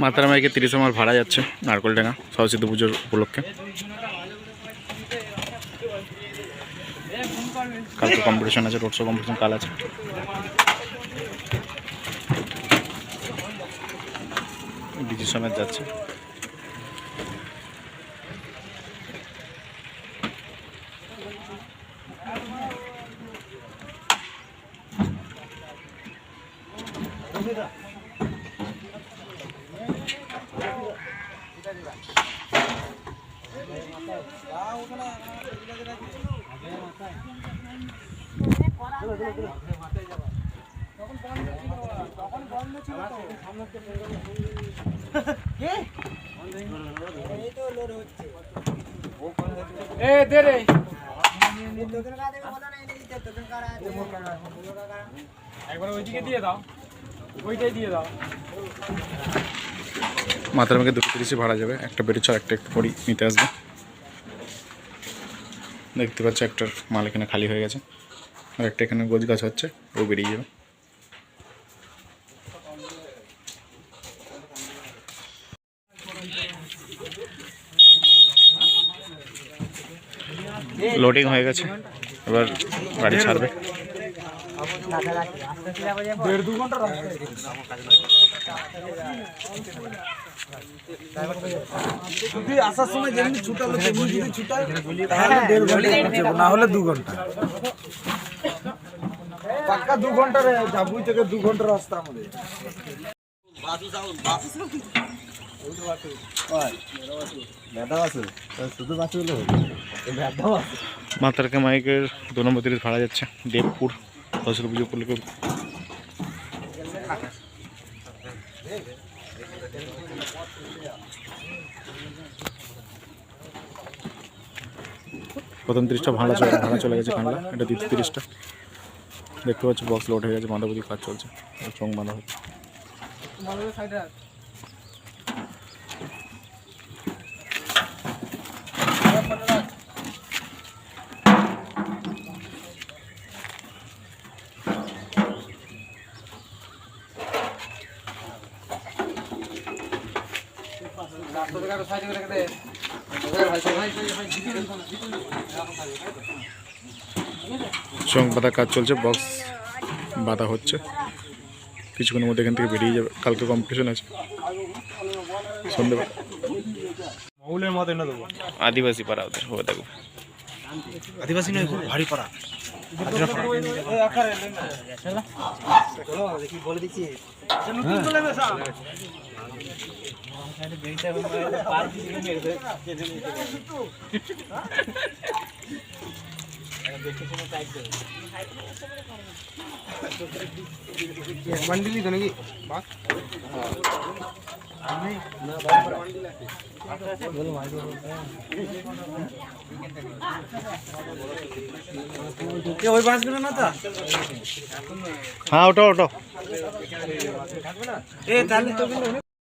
মাতারা মাইকে 30 আমার ভাড়া যাচ্ছে নারকলডাঙ্গা সরস্বতী পুজোর উপলক্ষে। কালকে কম্পিটিশন আছে, রোড শো কম্পিটিশন কাল আছে। ডিজি সমেত যাচ্ছে। মাথার মুখে 230 ভাড়া যাবে, একটা বেরোচ্ছে আর একটা একটু পরই নিতে আসবে। দেখতে পাচ্ছি একটার মাল এখানে খালি হয়ে গেছে, আর একটা এখানে গোছ গাছ হচ্ছে, ও বেরিয়ে যাবে। লোডিং হয়ে গেছে, এবার গাড়ি ছাড়বে। আসার সময় যেমনি ছুটালো তেমনি যদি ছুটায় তাহলে 1.5 ঘন্টা, না হলে 2 ঘন্টা, পাক্কা 2 ঘন্টার জাবুই থেকে 2 ঘন্টার রাস্তা আমাদের। মাতারকা মাইকের 2 নম্বর 30 ভাড়া যাচ্ছে দেবপুর সরস্বতী পুজো উপলক্ষে। প্রথম 30টা ভাড়া চলে গেছে কানলা, এটা দ্বিতীয় 30টা। দেখতে পাচ্ছি বক্স লোড হয়ে গেছে, বাঁধাবুধি কাজ চলছে, চং বাঁধা হচ্ছে। চং বাঁধা কাজ চলছে, বক্স বাঁধা হচ্ছে, কিছুক্ষণের মধ্যে এখান থেকে বেরিয়ে যাবে। কালকে কম্পিটিশন আছে সন্ধ্যেবেলা। আদিবাসী পাড়া ওদের হবে, দেখো আদিবাসী নয়, খুব ভারী পাড়া। বলে দিচ্ছি मंडली तो नहीं क्या वही 5 मिनट ना था। हाँ उठो उठो।